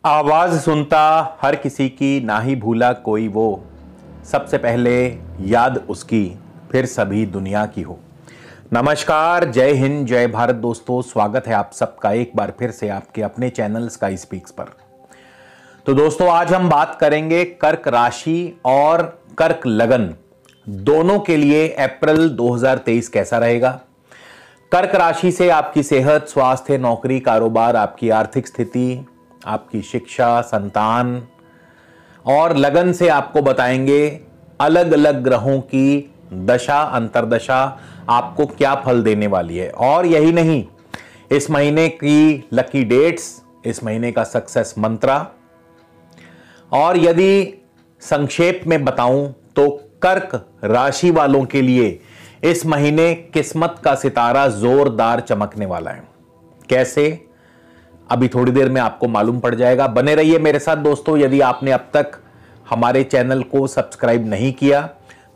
आवाज सुनता हर किसी की, ना ही भूला कोई वो, सबसे पहले याद उसकी, फिर सभी दुनिया की हो। नमस्कार, जय हिंद, जय भारत दोस्तों। स्वागत है आप सबका एक बार फिर से आपके अपने चैनल स्काई स्पीक्स पर। तो दोस्तों, आज हम बात करेंगे कर्क राशि और कर्क लगन दोनों के लिए अप्रैल 2023 कैसा रहेगा। कर्क राशि से आपकी सेहत, स्वास्थ्य, नौकरी, कारोबार, आपकी आर्थिक स्थिति, आपकी शिक्षा, संतान, और लगन से आपको बताएंगे अलग अलग ग्रहों की दशा अंतरदशा आपको क्या फल देने वाली है। और यही नहीं, इस महीने की लकी डेट्स, इस महीने का सक्सेस मंत्रा, और यदि संक्षेप में बताऊं तो कर्क राशि वालों के लिए इस महीने किस्मत का सितारा जोरदार चमकने वाला है। कैसे, अभी थोड़ी देर में आपको मालूम पड़ जाएगा। बने रहिए मेरे साथ दोस्तों। यदि आपने अब तक हमारे चैनल को सब्सक्राइब नहीं किया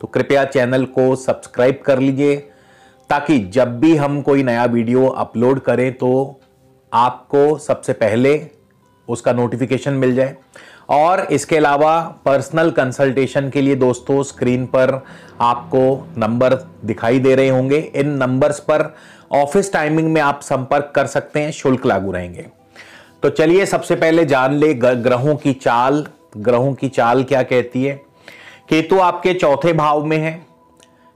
तो कृपया चैनल को सब्सक्राइब कर लीजिए, ताकि जब भी हम कोई नया वीडियो अपलोड करें तो आपको सबसे पहले उसका नोटिफिकेशन मिल जाए। और इसके अलावा पर्सनल कंसल्टेशन के लिए दोस्तों स्क्रीन पर आपको नंबर दिखाई दे रहे होंगे। इन नंबर्स पर ऑफिस टाइमिंग में आप संपर्क कर सकते हैं, शुल्क लागू रहेंगे। तो चलिए सबसे पहले जान ले ग्रहों की चाल। ग्रहों की चाल क्या कहती है। केतु आपके चौथे भाव में है,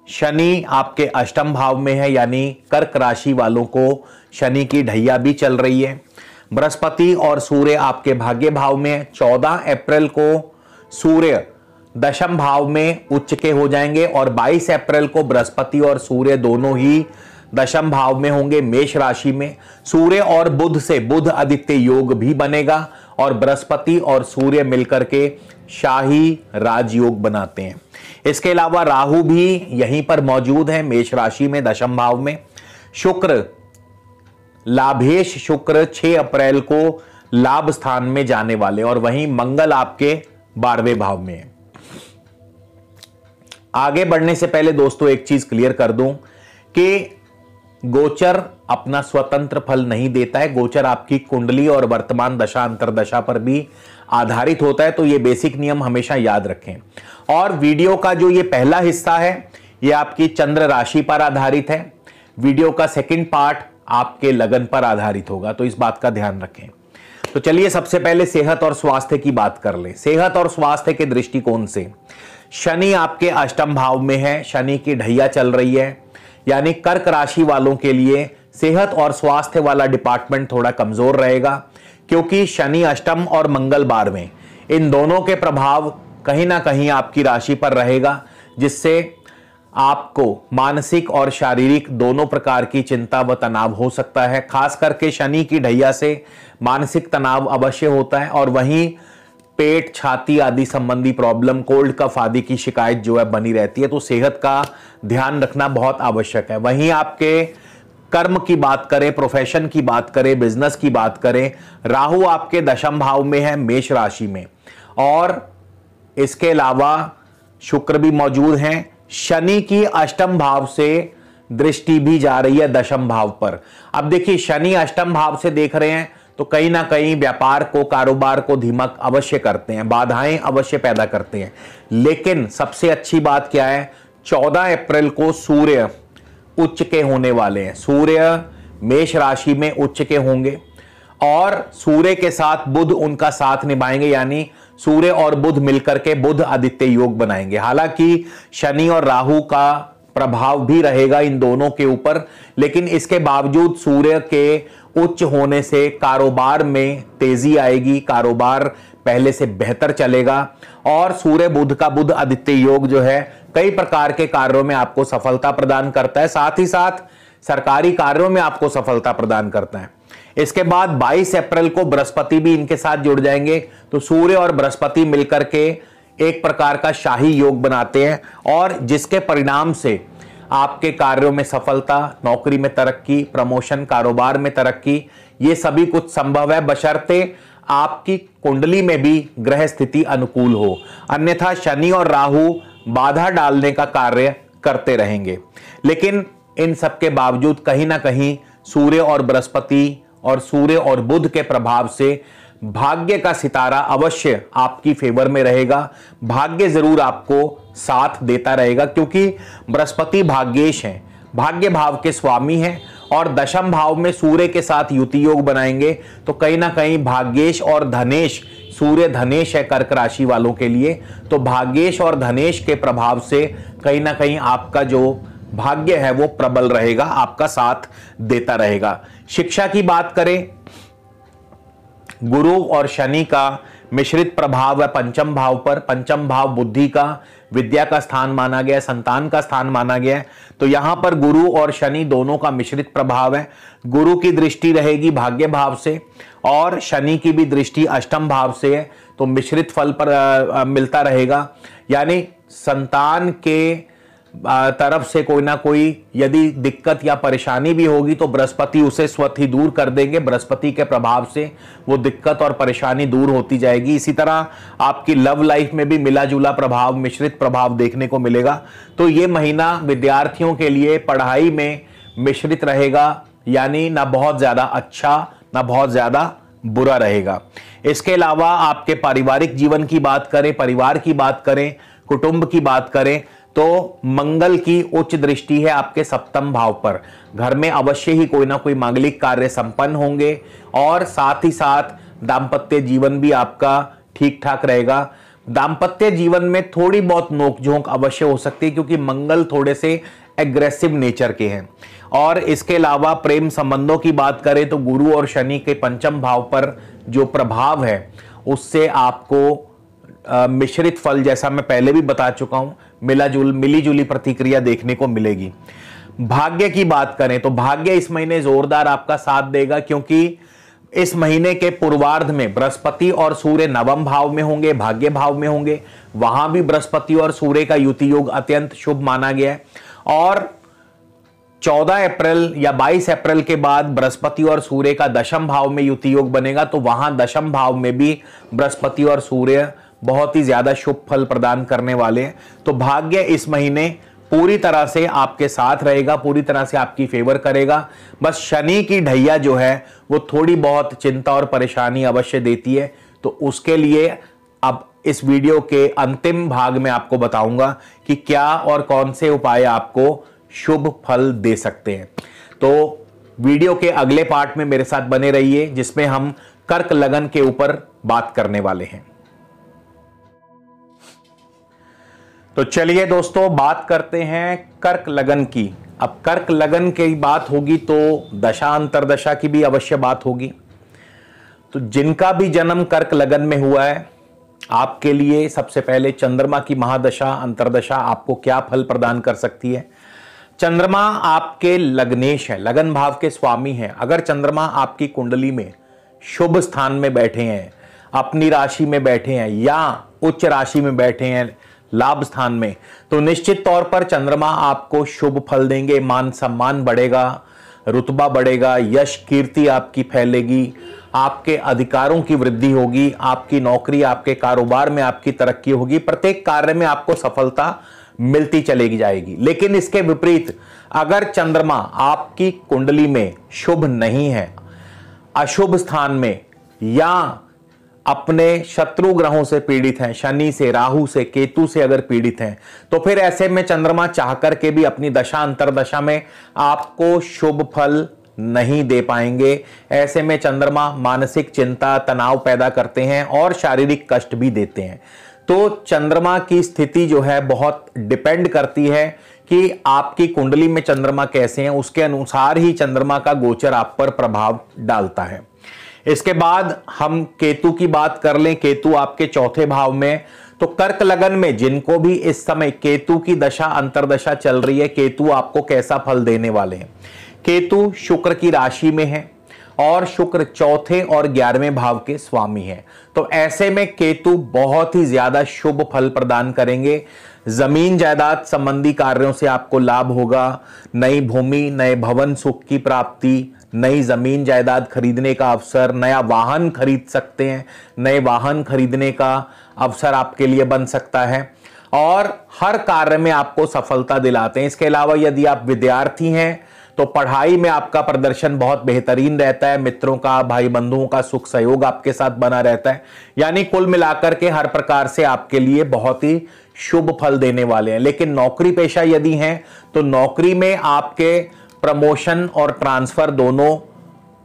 शनि आपके अष्टम भाव में है, यानी कर्क राशि वालों को शनि की ढैया भी चल रही है। बृहस्पति और सूर्य आपके भाग्य भाव में है। 14 अप्रैल को सूर्य दशम भाव में उच्च के हो जाएंगे और 22 अप्रैल को बृहस्पति और सूर्य दोनों ही दशम भाव में होंगे, मेष राशि में। सूर्य और बुध से बुध आदित्य योग भी बनेगा और बृहस्पति और सूर्य मिलकर के शाही राजयोग बनाते हैं। इसके अलावा राहु भी यहीं पर मौजूद है, मेष राशि में दशम भाव में। शुक्र, लाभेश शुक्र 6 अप्रैल को लाभ स्थान में जाने वाले, और वहीं मंगल आपके 12वें भाव में है। आगे बढ़ने से पहले दोस्तों एक चीज क्लियर कर दूं कि गोचर अपना स्वतंत्र फल नहीं देता है। गोचर आपकी कुंडली और वर्तमान दशा अंतरदशा पर भी आधारित होता है, तो ये बेसिक नियम हमेशा याद रखें। और वीडियो का जो ये पहला हिस्सा है ये आपकी चंद्र राशि पर आधारित है। वीडियो का सेकंड पार्ट आपके लगन पर आधारित होगा, तो इस बात का ध्यान रखें। तो चलिए सबसे पहले सेहत और स्वास्थ्य की बात कर लें। सेहत और स्वास्थ्य के दृष्टिकोण से शनि आपके अष्टम भाव में है, शनि की ढैया चल रही है, यानी कर्क राशि वालों के लिए सेहत और स्वास्थ्य वाला डिपार्टमेंट थोड़ा कमजोर रहेगा, क्योंकि शनि अष्टम और मंगल 12वें, इन दोनों के प्रभाव कहीं ना कहीं आपकी राशि पर रहेगा, जिससे आपको मानसिक और शारीरिक दोनों प्रकार की चिंता व तनाव हो सकता है। खास करके शनि की ढैया से मानसिक तनाव अवश्य होता है, और वहीं पेट, छाती आदि संबंधी प्रॉब्लम, कोल्ड कफ आदि की शिकायत जो है बनी रहती है। तो सेहत का ध्यान रखना बहुत आवश्यक है। वहीं आपके कर्म की बात करें, प्रोफेशन की बात करें, बिजनेस की बात करें, राहु आपके दशम भाव में है, मेष राशि में, और इसके अलावा शुक्र भी मौजूद हैं। शनि की अष्टम भाव से दृष्टि भी जा रही है दशम भाव पर। अब देखिए, शनि अष्टम भाव से देख रहे हैं तो कहीं ना कहीं व्यापार को, कारोबार को धीमक अवश्य करते हैं, बाधाएं अवश्य पैदा करते हैं। लेकिन सबसे अच्छी बात क्या है, 14 अप्रैल को सूर्य उच्च के होने वाले हैं। सूर्य मेष राशि में उच्च के होंगे और सूर्य के साथ बुध उनका साथ निभाएंगे, यानी सूर्य और बुध मिलकर के बुध आदित्य योग बनाएंगे। हालांकि शनि और राहु का प्रभाव भी रहेगा इन दोनों के ऊपर, लेकिन इसके बावजूद सूर्य के उच्च होने से कारोबार में तेजी आएगी, कारोबार पहले से बेहतर चलेगा। और सूर्य बुध का बुध आदित्य योग जो है कई प्रकार के कार्यों में आपको सफलता प्रदान करता है, साथ ही साथ सरकारी कार्यों में आपको सफलता प्रदान करता है। इसके बाद 22 अप्रैल को बृहस्पति भी इनके साथ जुड़ जाएंगे, तो सूर्य और बृहस्पति मिलकर के एक प्रकार का शाही योग बनाते हैं, और जिसके परिणाम से आपके कार्यों में सफलता, नौकरी में तरक्की, प्रमोशन, कारोबार में तरक्की, ये सभी कुछ संभव है, बशर्ते आपकी कुंडली में भी ग्रह स्थिति अनुकूल हो। अन्यथा शनि और राहु बाधा डालने का कार्य करते रहेंगे। लेकिन इन सब के बावजूद कहीं ना कहीं सूर्य और बृहस्पति और सूर्य और बुध के प्रभाव से भाग्य का सितारा अवश्य आपकी फेवर में रहेगा। भाग्य जरूर आपको साथ देता रहेगा, क्योंकि बृहस्पति भाग्येश हैं, भाग्य भाव के स्वामी हैं और दशम भाव में सूर्य के साथ युति योग बनाएंगे। तो कहीं ना कहीं भाग्येश और धनेश, सूर्य धनेश है कर्क राशि वालों के लिए, तो भाग्येश और धनेश के प्रभाव से कहीं ना कहीं आपका जो भाग्य है वो प्रबल रहेगा, आपका साथ देता रहेगा। शिक्षा की बात करें, गुरु और शनि का मिश्रित प्रभाव है पंचम भाव पर। पंचम भाव बुद्धि का, विद्या का स्थान माना गया है, संतान का स्थान माना गया है। तो यहां पर गुरु और शनि दोनों का मिश्रित प्रभाव है। गुरु की दृष्टि रहेगी भाग्य भाव से और शनि की भी दृष्टि अष्टम भाव से है, तो मिश्रित फल पर मिलता रहेगा। यानी संतान के तरफ से कोई ना कोई यदि दिक्कत या परेशानी भी होगी तो बृहस्पति उसे स्वतः ही दूर कर देंगे। बृहस्पति के प्रभाव से वो दिक्कत और परेशानी दूर होती जाएगी। इसी तरह आपकी लव लाइफ में भी मिला जुला प्रभाव, मिश्रित प्रभाव देखने को मिलेगा। तो ये महीना विद्यार्थियों के लिए पढ़ाई में मिश्रित रहेगा, यानी ना बहुत ज्यादा अच्छा ना बहुत ज्यादा बुरा रहेगा। इसके अलावा आपके पारिवारिक जीवन की बात करें, परिवार की बात करें, कुटुंब की बात करें, तो मंगल की उच्च दृष्टि है आपके सप्तम भाव पर। घर में अवश्य ही कोई ना कोई मांगलिक कार्य संपन्न होंगे और साथ ही साथ दाम्पत्य जीवन भी आपका ठीक ठाक रहेगा। दाम्पत्य जीवन में थोड़ी बहुत नोकझोंक अवश्य हो सकती है, क्योंकि मंगल थोड़े से एग्रेसिव नेचर के हैं। और इसके अलावा प्रेम संबंधों की बात करें तो गुरु और शनि के पंचम भाव पर जो प्रभाव है उससे आपको मिश्रित फल, जैसा मैं पहले भी बता चुका हूं, मिली जुली प्रतिक्रिया देखने को मिलेगी। भाग्य की बात करें तो भाग्य इस महीने जोरदार आपका साथ देगा, क्योंकि इस महीने के पूर्वार्ध में बृहस्पति और सूर्य नवम भाव में होंगे, भाग्य भाव में होंगे। वहां भी बृहस्पति और सूर्य का युति योग अत्यंत शुभ माना गया है। और 14 अप्रैल या 22 अप्रैल के बाद बृहस्पति और सूर्य का दशम भाव में युति योग बनेगा, तो वहां दशम भाव में भी बृहस्पति और सूर्य बहुत ही ज्यादा शुभ फल प्रदान करने वाले हैं। तो भाग्य इस महीने पूरी तरह से आपके साथ रहेगा, पूरी तरह से आपकी फेवर करेगा। बस शनि की ढैया जो है वो थोड़ी बहुत चिंता और परेशानी अवश्य देती है। तो उसके लिए अब इस वीडियो के अंतिम भाग में आपको बताऊंगा कि क्या और कौन से उपाय आपको शुभ फल दे सकते हैं। तो वीडियो के अगले पार्ट में मेरे साथ बने रहिए, जिसमें हम कर्क लगन के ऊपर बात करने वाले हैं। तो चलिए दोस्तों, बात करते हैं कर्क लगन की। अब कर्क लगन की बात होगी तो दशा अंतरदशा की भी अवश्य बात होगी। तो जिनका भी जन्म कर्क लगन में हुआ है, आपके लिए सबसे पहले चंद्रमा की महादशा अंतरदशा आपको क्या फल प्रदान कर सकती है। चंद्रमा आपके लग्नेश है, लगन भाव के स्वामी हैं। अगर चंद्रमा आपकी कुंडली में शुभ स्थान में बैठे हैं, अपनी राशि में बैठे हैं या उच्च राशि में बैठे हैं, लाभ स्थान में, तो निश्चित तौर पर चंद्रमा आपको शुभ फल देंगे। मान सम्मान बढ़ेगा, रुतबा बढ़ेगा, यश कीर्ति आपकी फैलेगी, आपके अधिकारों की वृद्धि होगी, आपकी नौकरी, आपके कारोबार में आपकी तरक्की होगी, प्रत्येक कार्य में आपको सफलता मिलती चलेगी जाएगी। लेकिन इसके विपरीत अगर चंद्रमा आपकी कुंडली में शुभ नहीं है, अशुभ स्थान में या अपने शत्रु ग्रहों से पीड़ित हैं, शनि से, राहु से, केतु से अगर पीड़ित हैं, तो फिर ऐसे में चंद्रमा चाह करके भी अपनी दशा अंतरदशा में आपको शुभ फल नहीं दे पाएंगे। ऐसे में चंद्रमा मानसिक चिंता, तनाव पैदा करते हैं और शारीरिक कष्ट भी देते हैं। तो चंद्रमा की स्थिति जो है बहुत डिपेंड करती है कि आपकी कुंडली में चंद्रमा कैसे हैं, उसके अनुसार ही चंद्रमा का गोचर आप पर प्रभाव डालता है। इसके बाद हम केतु की बात कर लें। केतु आपके चौथे भाव में, तो कर्क लगन में जिनको भी इस समय केतु की दशा अंतरदशा चल रही है, केतु आपको कैसा फल देने वाले हैं। केतु शुक्र की राशि में है और शुक्र चौथे और 11वें भाव के स्वामी हैं। तो ऐसे में केतु बहुत ही ज्यादा शुभ फल प्रदान करेंगे। जमीन जायदाद संबंधी कार्यों से आपको लाभ होगा। नई भूमि, नए भवन सुख की प्राप्ति, नई जमीन जायदाद खरीदने का अवसर, नया वाहन खरीद सकते हैं, नए वाहन खरीदने का अवसर आपके लिए बन सकता है और हर कार्य में आपको सफलता दिलाते हैं। इसके अलावा यदि आप विद्यार्थी हैं तो पढ़ाई में आपका प्रदर्शन बहुत बेहतरीन रहता है, मित्रों का, भाई बंधुओं का सुख सहयोग आपके साथ बना रहता है। यानी कुल मिलाकर के हर प्रकार से आपके लिए बहुत ही शुभ फल देने वाले हैं। लेकिन नौकरी पेशा यदि हैं तो नौकरी में आपके प्रमोशन और ट्रांसफर दोनों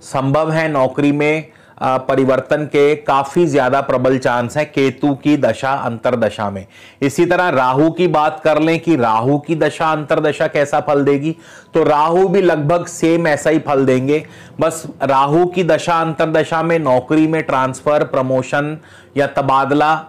संभव है। नौकरी में परिवर्तन के काफी ज्यादा प्रबल चांस है केतु की दशा अंतरदशा में। इसी तरह राहु की बात कर लें कि राहु की दशा अंतरदशा कैसा फल देगी, तो राहु भी लगभग सेम ऐसा ही फल देंगे। बस राहु की दशा अंतरदशा में नौकरी में ट्रांसफर, प्रमोशन या तबादला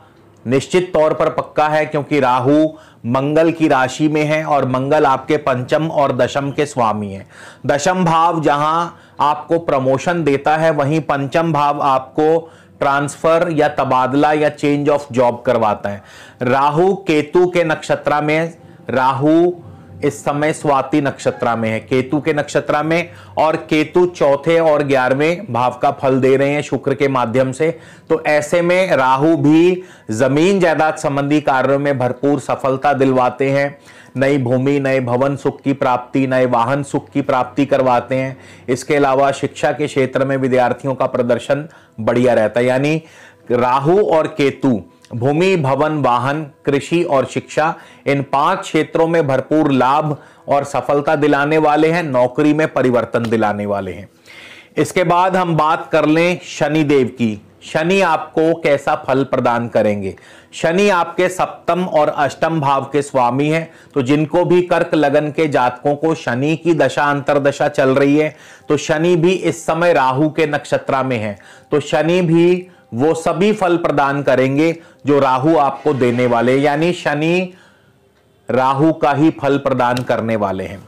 निश्चित तौर पर पक्का है, क्योंकि राहु मंगल की राशि में है और मंगल आपके पंचम और दशम के स्वामी हैं। दशम भाव जहां आपको प्रमोशन देता है, वहीं पंचम भाव आपको ट्रांसफर या तबादला या चेंज ऑफ जॉब करवाता है। राहु केतु के नक्षत्र में, राहु इस समय स्वाति नक्षत्र में है केतु के नक्षत्र में, और केतु चौथे और 11वें भाव का फल दे रहे हैं शुक्र के माध्यम से। तो ऐसे में राहु भी जमीन जायदाद संबंधी कार्यों में भरपूर सफलता दिलवाते हैं। नई भूमि, नए भवन सुख की प्राप्ति, नए वाहन सुख की प्राप्ति करवाते हैं। इसके अलावा शिक्षा के क्षेत्र में विद्यार्थियों का प्रदर्शन बढ़िया रहता है। यानी राहु और केतु भूमि, भवन, वाहन, कृषि और शिक्षा, इन 5 क्षेत्रों में भरपूर लाभ और सफलता दिलाने वाले हैं, नौकरी में परिवर्तन दिलाने वाले हैं। इसके बाद हम बात कर लें शनि देव की। शनि आपको कैसा फल प्रदान करेंगे। शनि आपके सप्तम और अष्टम भाव के स्वामी हैं, तो जिनको भी कर्क लगन के जातकों को शनि की दशा अंतरदशा चल रही है, तो शनि भी इस समय राहु के नक्षत्र में है, तो शनि भी वो सभी फल प्रदान करेंगे जो राहु आपको देने वाले, यानी शनि राहु का ही फल प्रदान करने वाले हैं।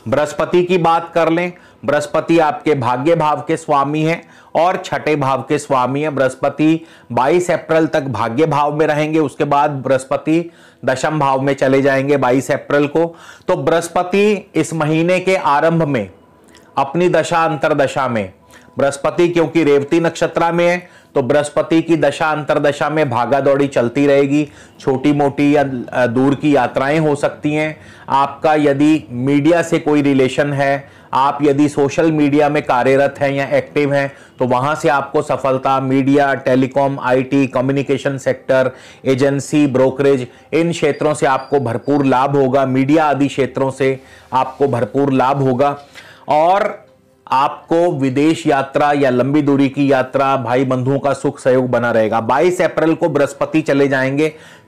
बृहस्पति की बात कर लें, बृहस्पति आपके भाग्य भाव के स्वामी हैं और छठे भाव के स्वामी हैं। बृहस्पति 22 अप्रैल तक भाग्य भाव में रहेंगे, उसके बाद बृहस्पति दशम भाव में चले जाएंगे 22 अप्रैल को। तो बृहस्पति इस महीने के आरंभ में अपनी दशा अंतरदशा में, बृहस्पति क्योंकि रेवती नक्षत्र में है, तो बृहस्पति की दशा अंतरदशा में भागा दौड़ी चलती रहेगी। छोटी मोटी या दूर की यात्राएं हो सकती हैं। आपका यदि मीडिया से कोई रिलेशन है, आप यदि सोशल मीडिया में कार्यरत हैं या एक्टिव हैं, तो वहां से आपको सफलता, media, telecom, IT, communication sector, agency, brokerage, इन क्षेत्रों से आपको भरपूर लाभ होगा। मीडिया आदि क्षेत्रों से आपको भरपूर लाभ होगा और आपको विदेश यात्रा या लंबी दूरी की यात्रा, भाई बंधुओं का सुख सहयोग बना रहेगा। 22 अप्रैल को बृहस्पति चले जाएंगे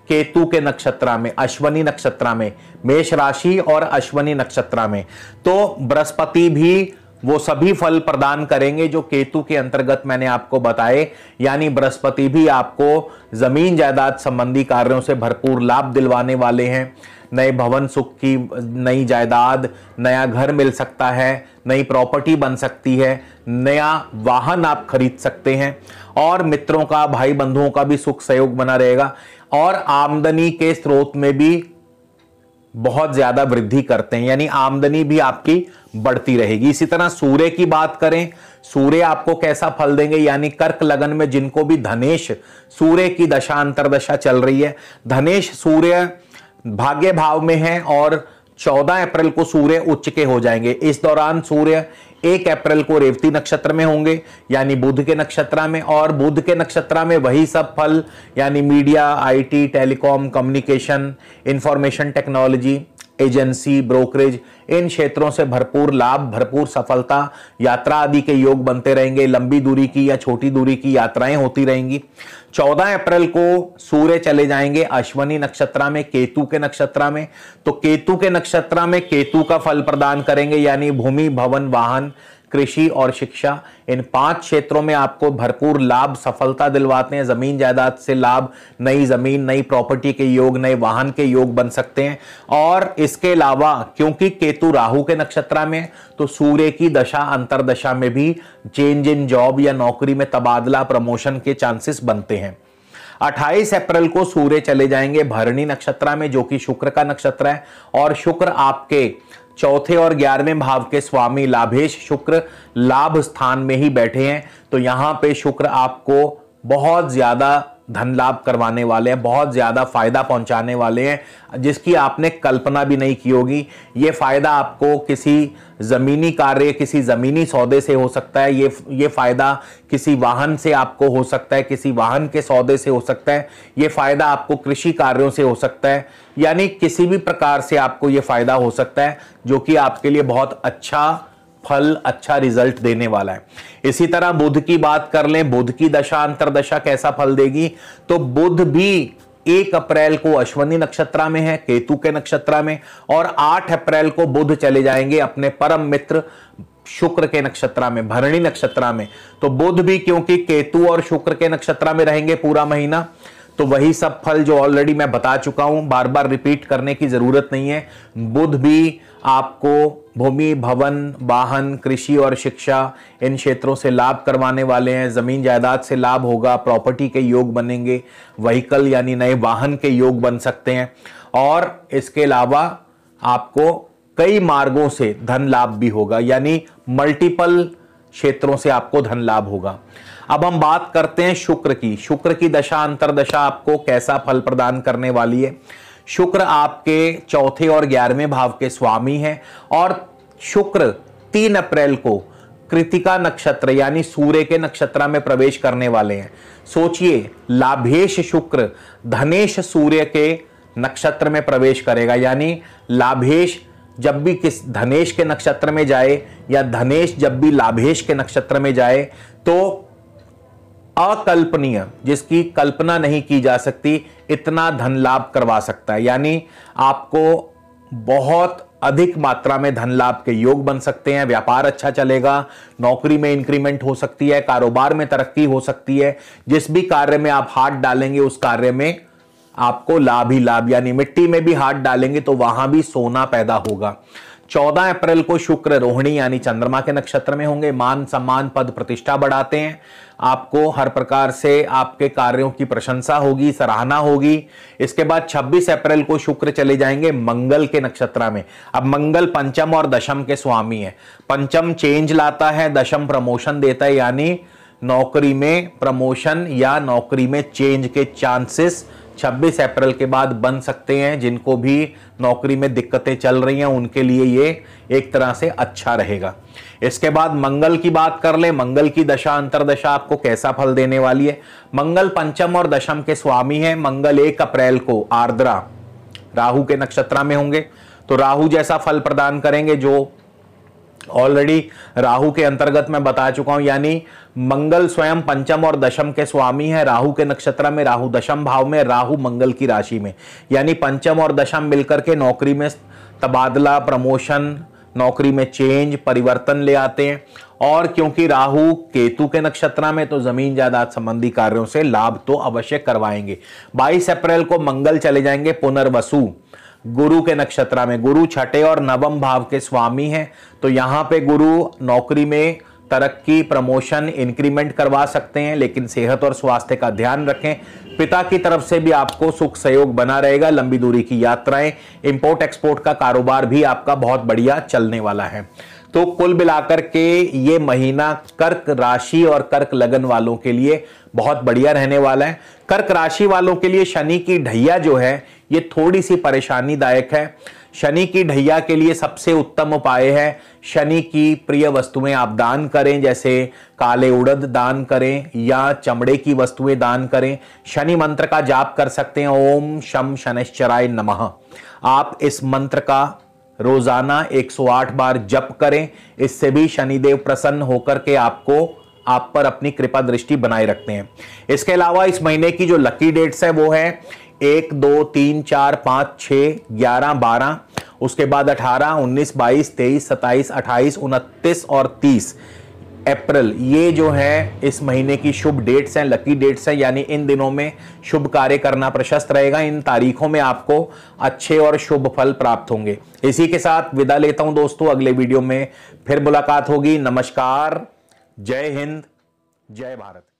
केतु के नक्षत्र में, अश्वनी नक्षत्र में, मेष राशि और अश्वनी नक्षत्र में। तो बृहस्पति भी वो सभी फल प्रदान करेंगे जो केतु के अंतर्गत मैंने आपको बताए। यानी बृहस्पति भी आपको जमीन जायदाद संबंधी कार्यों से भरपूर लाभ दिलवाने वाले हैं। नए भवन सुख की नई जायदाद, नया घर मिल सकता है, नई प्रॉपर्टी बन सकती है, नया वाहन आप खरीद सकते हैं और मित्रों का, भाई बंधुओं का भी सुख सहयोग बना रहेगा और आमदनी के स्रोत में भी बहुत ज्यादा वृद्धि करते हैं, यानी आमदनी भी आपकी बढ़ती रहेगी। इसी तरह सूर्य की बात करें, सूर्य आपको कैसा फल देंगे, यानी कर्क लगन में जिनको भी धनेश सूर्य की दशा अंतरदशा चल रही है, धनेश सूर्य भाग्य भाव में है और 14 अप्रैल को सूर्य उच्च के हो जाएंगे। इस दौरान सूर्य 1 अप्रैल को रेवती नक्षत्र में होंगे, यानी बुध के नक्षत्र में, और बुध के नक्षत्र में वही सब फल, यानी media, IT, telecom, communication, information technology, agency, brokerage, इन क्षेत्रों से भरपूर लाभ, भरपूर सफलता, यात्रा आदि के योग बनते रहेंगे। लंबी दूरी की या छोटी दूरी की यात्राएं होती रहेंगी। 14 अप्रैल को सूर्य चले जाएंगे अश्वनी नक्षत्र में, केतु के नक्षत्र में। तो केतु के नक्षत्र में केतु का फल प्रदान करेंगे, यानी भूमि, भवन, वाहन, कृषि और शिक्षा, इन 5 क्षेत्रों में आपको भरपूर लाभ, सफलता दिलवाते हैं। जमीन जायदाद से लाभ, नई जमीन, नई प्रॉपर्टी के योग, नए वाहन के योग बन सकते हैं। और इसके अलावा क्योंकि केतु राहु के नक्षत्र में, तो सूर्य की दशा अंतरदशा में भी चेंज इन जॉब या नौकरी में तबादला, प्रमोशन के चांसेस बनते हैं। 28 अप्रैल को सूर्य चले जाएंगे भरणी नक्षत्र में, जो कि शुक्र का नक्षत्र है, और शुक्र आपके चौथे और 11वें भाव के स्वामी लाभेश शुक्र लाभ स्थान में ही बैठे हैं। तो यहां पे शुक्र आपको बहुत ज्यादा धन लाभ करवाने वाले हैं, बहुत ज्यादा फायदा पहुंचाने वाले हैं जिसकी आपने कल्पना भी नहीं की होगी। ये फायदा आपको किसी जमीनी कार्य, किसी जमीनी सौदे से हो सकता है, ये फायदा किसी वाहन से आपको हो सकता है, किसी वाहन के सौदे से हो सकता है, ये फायदा आपको कृषि कार्यों से हो सकता है, यानी किसी भी प्रकार से आपको ये फायदा हो सकता है जो कि आपके लिए बहुत अच्छा फल, अच्छा रिजल्ट देने वाला है। इसी तरह बुध की बात कर लें, बुध की दशा अंतरदशा कैसा फल देगी, तो बुध भी 1 अप्रैल को अश्विनी नक्षत्र में है, केतु के नक्षत्र में, और 8 अप्रैल को बुध चले जाएंगे अपने परम मित्र शुक्र के नक्षत्र में, भरणी नक्षत्र में। तो बुध भी क्योंकि केतु और शुक्र के नक्षत्र में रहेंगे पूरा महीना, तो वही सब फल जो ऑलरेडी मैं बता चुका हूं, बार बार रिपीट करने की जरूरत नहीं है। बुध भी आपको भूमि, भवन, वाहन, कृषि और शिक्षा इन क्षेत्रों से लाभ करवाने वाले हैं। जमीन जायदाद से लाभ होगा, प्रॉपर्टी के योग बनेंगे, व्हीकल यानी नए वाहन के योग बन सकते हैं, और इसके अलावा आपको कई मार्गों से धन लाभ भी होगा, यानी मल्टीपल क्षेत्रों से आपको धन लाभ होगा। अब हम बात करते हैं शुक्र की। शुक्र की दशा अंतरदशा आपको कैसा फल प्रदान करने वाली है। शुक्र आपके चौथे और 11वें भाव के स्वामी हैं, और शुक्र 3 अप्रैल को कृतिका नक्षत्र यानी सूर्य के नक्षत्र में प्रवेश करने वाले हैं। सोचिए, लाभेश शुक्र धनेश सूर्य के नक्षत्र में प्रवेश करेगा, यानी लाभेश जब भी किस धनेश के नक्षत्र में जाए या धनेश जब भी लाभेश के नक्षत्र में जाए तो अकल्पनीय, जिसकी कल्पना नहीं की जा सकती, इतना धन लाभ करवा सकता है। यानी आपको बहुत अधिक मात्रा में धन लाभ के योग बन सकते हैं, व्यापार अच्छा चलेगा, नौकरी में इंक्रीमेंट हो सकती है, कारोबार में तरक्की हो सकती है, जिस भी कार्य में आप हाथ डालेंगे उस कार्य में आपको लाभ ही लाभ, यानी मिट्टी में भी हाथ डालेंगे तो वहां भी सोना पैदा होगा। 14 अप्रैल को शुक्र रोहिणी यानी चंद्रमा के नक्षत्र में होंगे। मान सम्मान पद प्रतिष्ठा बढ़ाते हैं, आपको हर प्रकार से आपके कार्यों की प्रशंसा होगी, सराहना होगी। इसके बाद 26 अप्रैल को शुक्र चले जाएंगे मंगल के नक्षत्र में। अब मंगल पंचम और दशम के स्वामी है। पंचम चेंज लाता है, दशम प्रमोशन देता है, यानी नौकरी में प्रमोशन या नौकरी में चेंज के चांसेस 26 अप्रैल के बाद बन सकते हैं। जिनको भी नौकरी में दिक्कतें चल रही हैं उनके लिए ये एक तरह से अच्छा रहेगा। इसके बाद मंगल की बात कर ले, मंगल की दशा अंतरदशा आपको कैसा फल देने वाली है। मंगल पंचम और दशम के स्वामी हैं। मंगल 1 अप्रैल को आर्द्रा राहु के नक्षत्र में होंगे, तो राहु जैसा फल प्रदान करेंगे जो ऑलरेडी राहु के अंतर्गत मैं बता चुका हूं, यानी मंगल स्वयं पंचम और दशम के स्वामी है। राहु के नक्षत्र में, राहु दशम भाव में, राहु मंगल की राशि में, यानी पंचम और दशम मिलकर के नौकरी में तबादला, प्रमोशन, नौकरी में चेंज, परिवर्तन ले आते हैं। और क्योंकि राहु केतु के नक्षत्र में, तो जमीन जायदाद संबंधी कार्यों से लाभ तो अवश्य करवाएंगे। 22 अप्रैल को मंगल चले जाएंगे पुनर्वसु गुरु के नक्षत्र में। गुरु छठे और नवम भाव के स्वामी हैं, तो यहां पे गुरु नौकरी में तरक्की, प्रमोशन, इंक्रीमेंट करवा सकते हैं, लेकिन सेहत और स्वास्थ्य का ध्यान रखें। पिता की तरफ से भी आपको सुख सहयोग बना रहेगा। लंबी दूरी की यात्राएं, इंपोर्ट एक्सपोर्ट का कारोबार भी आपका बहुत बढ़िया चलने वाला है। तो कुल मिलाकर के ये महीना कर्क राशि और कर्क लगन वालों के लिए बहुत बढ़िया रहने वाला है। कर्क राशि वालों के लिए शनि की ढैया जो है ये थोड़ी सी परेशानीदायक है। शनि की ढैया के लिए सबसे उत्तम उपाय है शनि की प्रिय वस्तुएं आप दान करें, जैसे काले उड़द दान करें या चमड़े की वस्तुएं दान करें। शनि मंत्र का जाप कर सकते हैं, ओम शम शनैश्चराय नमः। आप इस मंत्र का रोजाना 108 बार जप करें, इससे भी शनिदेव प्रसन्न होकर के आप पर अपनी कृपा दृष्टि बनाए रखते हैं। इसके अलावा इस महीने की जो लकी डेट्स है वो है 1, 2, 3, 4, 5, 6, 11, 12, उसके बाद 18, 19, 22, 23, 27, 28, 29 और 30 अप्रैल। ये जो है इस महीने की शुभ डेट्स हैं, लकी डेट्स हैं, यानी इन दिनों में शुभ कार्य करना प्रशस्त रहेगा। इन तारीखों में आपको अच्छे और शुभ फल प्राप्त होंगे। इसी के साथ विदा लेता हूं दोस्तों, अगले वीडियो में फिर मुलाकात होगी। नमस्कार, जय हिंद, जय भारत।